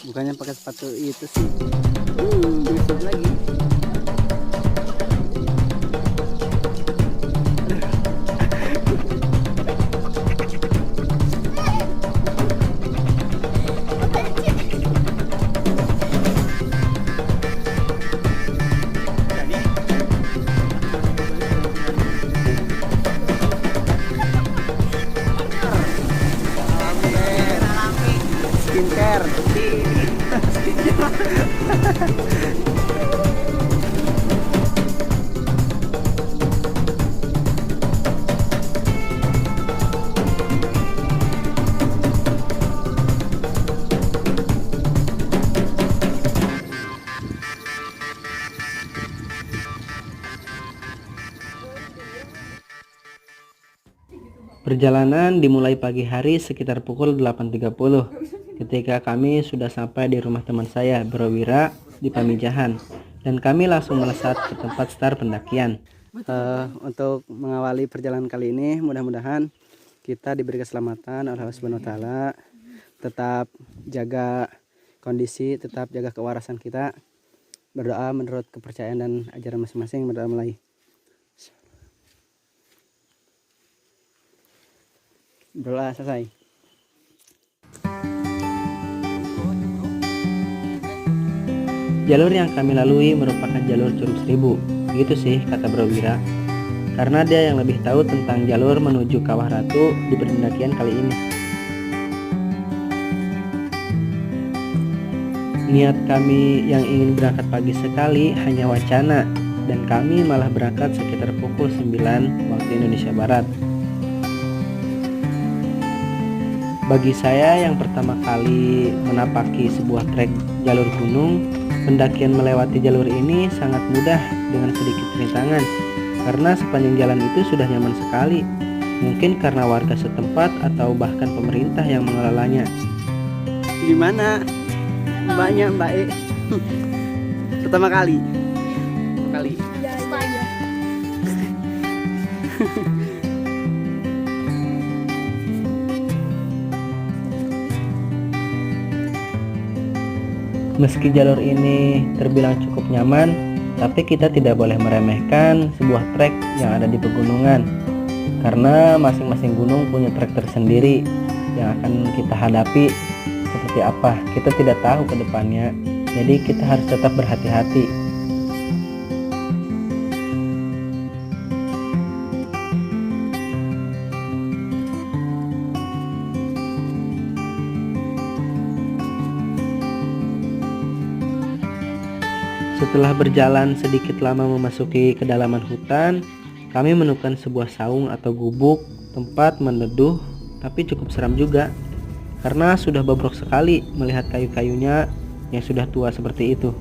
Bukannya pakai sepatu itu sih. Yusuf lagi. Skincare. Perjalanan dimulai pagi hari sekitar pukul 8.30 ketika kami sudah sampai di rumah teman saya, Bro Wira, di Pamijahan, dan kami langsung melesat ke tempat start pendakian. Untuk mengawali perjalanan kali ini, mudah-mudahan kita diberi keselamatan oleh Allah Subhanahu wa Ta'ala, tetap jaga kondisi, tetap jaga kewarasan kita, berdoa menurut kepercayaan dan ajaran masing-masing. Berdoa mulai. Berdoa selesai. Jalur yang kami lalui merupakan jalur Curug Seribu, gitu sih kata Bro Wira, karena dia yang lebih tahu tentang jalur menuju Kawah Ratu di pendakian kali ini. Niat kami yang ingin berangkat pagi sekali hanya wacana, dan kami malah berangkat sekitar pukul 9 waktu Indonesia Barat. Bagi saya yang pertama kali menapaki sebuah trek jalur gunung, pendakian melewati jalur ini sangat mudah dengan sedikit rintangan, karena sepanjang jalan itu sudah nyaman sekali. Mungkin karena warga setempat atau bahkan pemerintah yang mengelolanya. Gimana mbaknya, Mbak E? Pertama kali? Meski jalur ini terbilang cukup nyaman, tapi kita tidak boleh meremehkan sebuah trek yang ada di pegunungan, karena masing-masing gunung punya trek tersendiri yang akan kita hadapi. Seperti apa, kita tidak tahu ke depannya, jadi kita harus tetap berhati-hati. Setelah berjalan sedikit lama memasuki kedalaman hutan, kami menemukan sebuah saung atau gubuk tempat meneduh, tapi cukup seram juga karena sudah bobrok sekali melihat kayu-kayunya yang sudah tua seperti itu.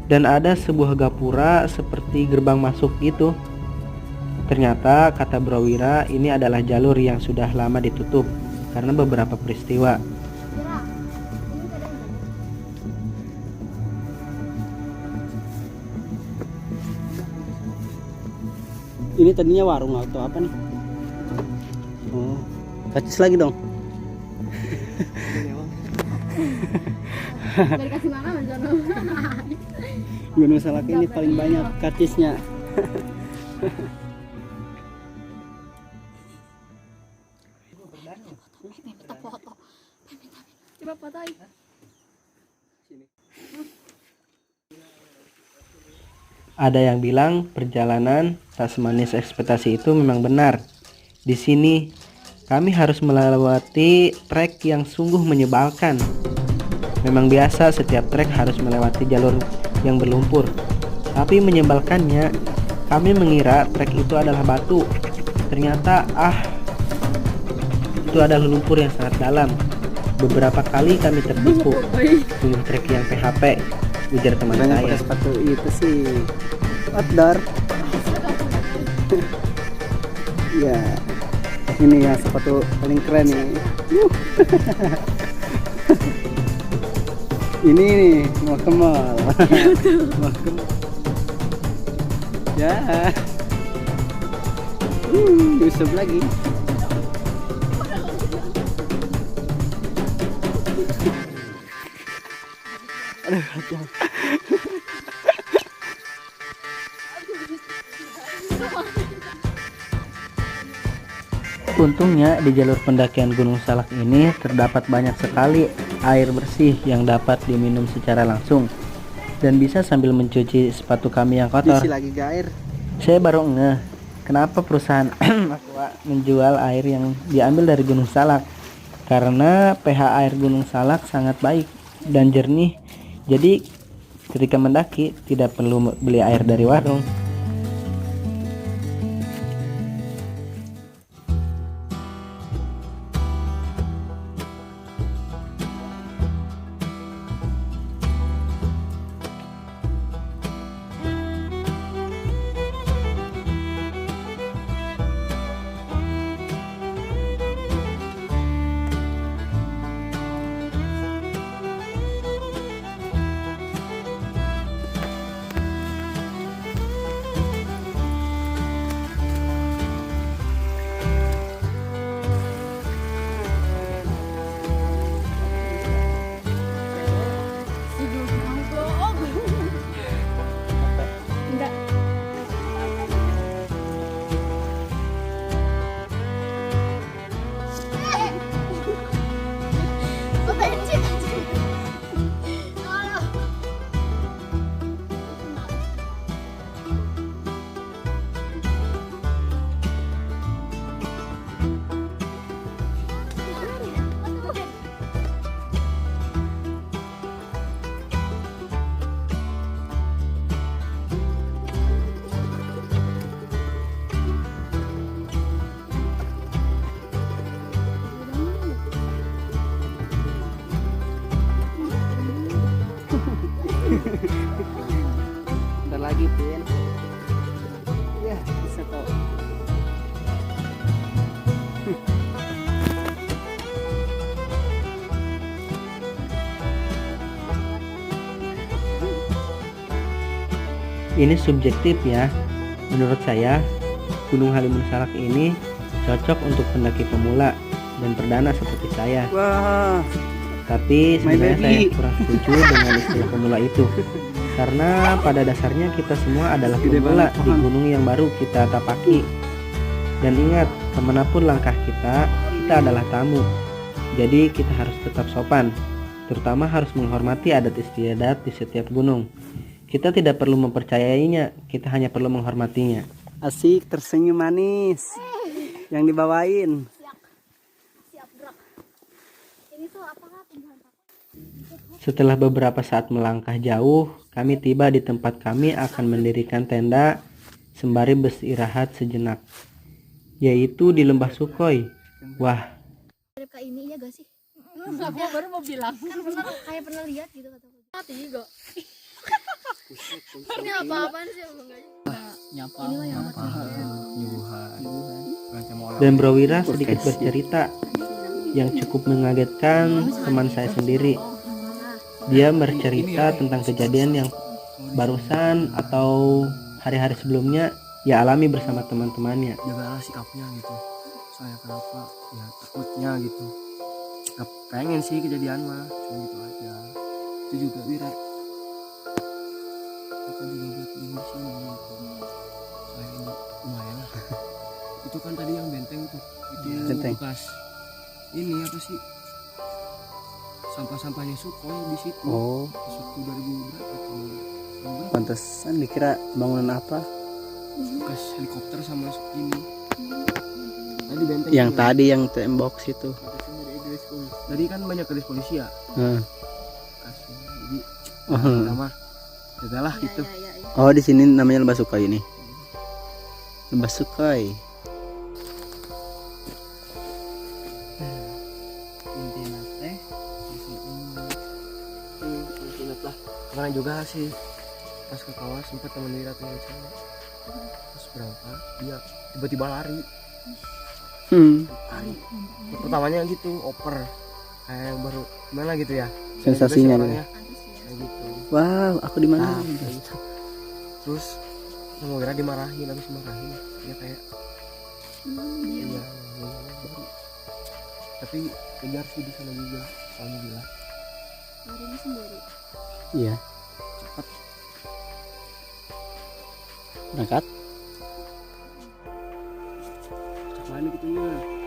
Dan ada sebuah gapura seperti gerbang masuk gitu. Ternyata kata Bro Wira, ini adalah jalur yang sudah lama ditutup karena beberapa peristiwa. Ini tadinya warung atau apa nih? Oh, kacis lagi dong. Kasih makan Jono. Gunung Salak ini paling banyak kacisnya. Coba fotoin. Ada yang bilang perjalanan tak semanis ekspektasi itu memang benar. Di sini kami harus melewati trek yang sungguh menyebalkan. Memang biasa setiap trek harus melewati jalur yang berlumpur. Tapi menyebalkannya, kami mengira trek itu adalah batu. Ternyata itu adalah lumpur yang sangat dalam. Beberapa kali kami tertipu. Sungguh trek yang PHP. Ujar teman saya. Pakai sepatu itu sih outdoor. Ya, ini ya sepatu paling keren nih. Ini nih mau ke mall. Mau ke mall. Ya. Yusuf lagi. Untungnya di jalur pendakian Gunung Salak ini terdapat banyak sekali air bersih yang dapat diminum secara langsung dan bisa sambil mencuci sepatu kami yang kotor. Lagi gair. Saya baru ngeh kenapa perusahaan Aqua menjual air yang diambil dari Gunung Salak, karena pH air Gunung Salak sangat baik dan jernih. Jadi ketika mendaki tidak perlu beli air dari warung. Enggak. Bentar lagi, Pin. Ya, bisa kok. Ini subjektif ya. Menurut saya, Gunung Halimun Salak ini cocok untuk pendaki pemula dan perdana seperti saya. Wah, Tapi My sebenarnya saya baby. kurang setuju dengan istilah pemula itu. Karena pada dasarnya kita semua adalah Gede pemula banget di pohon. gunung yang baru kita tapaki. Dan ingat, kemanapun langkah kita adalah tamu. Jadi kita harus tetap sopan. Terutama harus menghormati adat istiadat di setiap gunung. Kita tidak perlu mempercayainya, kita hanya perlu menghormatinya. asik tersenyum manis. Yang dibawain. Siap gerak. Ini tuh apakah tumbuhan apa? Setelah beberapa saat melangkah jauh, kami tiba di tempat kami akan mendirikan tenda sembari beristirahat sejenak, yaitu di Lembah Sukhoi. Wah, Mirip kayak ini ya gak sih? Aku baru mau bilang. Kan pernah kayak pernah lihat gitu kata aku. Mati juga. Ini apa-apaan sih emang guys? Nyapa. Inilah yang mati. dan Bro Wira sedikit bercerita yang cukup mengagetkan teman saya sendiri. Dia bercerita tentang kejadian yang barusan atau hari-hari sebelumnya ia alami bersama teman-temannya. Jagalah sikapnya gitu. Saya kenapa? Ya takutnya gitu. Gak pengen sih kejadian mah, cuma gitu aja. Itu juga Wira. Apa juga buat di sini gitu. Saya ini lumayan lah. Itu kan tadi yang benteng tuh. Itu Benteng. bekas. Ini apa sih? Sampah-sampahnya Sukhoi di situ. Oh, Waktu 2000 berapa tahun? Berapa? pantesan dikira bangunan apa? Bekas helikopter sama ini. Tadi benteng. Yang tuh. tadi yang tembok situ. Tadi kan banyak garis polisi ya. Hmm. Kasih. Jadi Oh. nama jagalah gitu. Oh, di sini namanya Lembah Sukhoi ini. Lembah Sukhoi. Intinya teh ingat lah. Kemarin juga sih pas ke kawah sempat temen Wira tuh yang cewek. Pas berangkat dia tiba-tiba lari. Lari. Pertamanya gitu oper kayak yang baru gimana gitu ya. Sensasinya Juga sih nih. orangnya kayak gitu. Wow, aku di mana? Nah, kayak gitu. Terus sama Wira dimarahin, habis dimarahin dia kayak iya baru. Tapi kejar sih di sana juga soalnya bilang Hari ini sendiri. Iya. Cepat. Berangkat. Cak mana gitu mah.